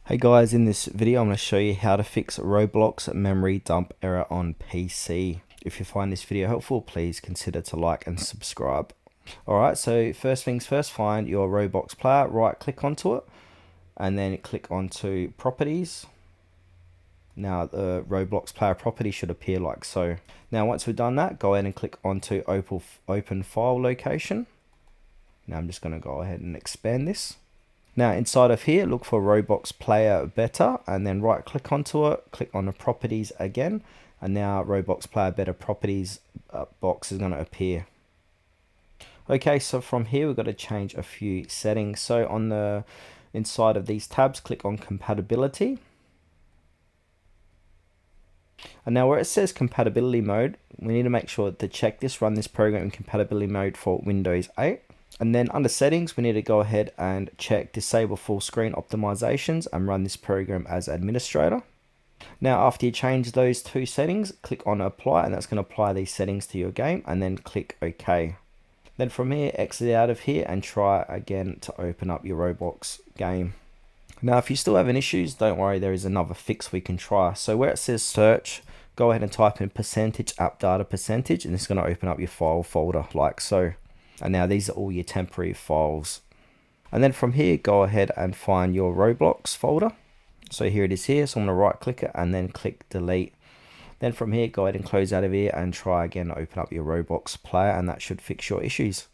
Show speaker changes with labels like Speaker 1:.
Speaker 1: Hey guys, in this video I'm going to show you how to fix Roblox Memory Dump Error on PC. If you find this video helpful, please consider to like and subscribe. Alright, so first things first, find your Roblox player, right click onto it, and then click onto properties. Now the Roblox player property should appear like so. Now once we've done that, go ahead and click onto open file location. Now I'm just going to go ahead and expand this. Now inside of here, look for Roblox Player Better and then right click onto it, click on the properties again, and now Roblox Player Better properties box is going to appear. Okay, so from here we've got to change a few settings. So on the inside of these tabs, click on compatibility. And now where it says compatibility mode, we need to make sure to check this, run this program in compatibility mode for Windows 8. And then under settings, we need to go ahead and check disable full screen optimizations and run this program as administrator. Now, after you change those two settings, click on apply, and that's going to apply these settings to your game, and then click OK. Then from here, exit out of here and try again to open up your Roblox game. Now, if you're still having issues, don't worry, there is another fix we can try. So where it says search, go ahead and type in percentage app data percentage, and it's going to open up your file folder like so. And now these are all your temporary files. And then from here, go ahead and find your Roblox folder. So here it is here. So I'm going to right click it and then click delete. Then from here, go ahead and close out of here and try again to open up your Roblox player, and that should fix your issues.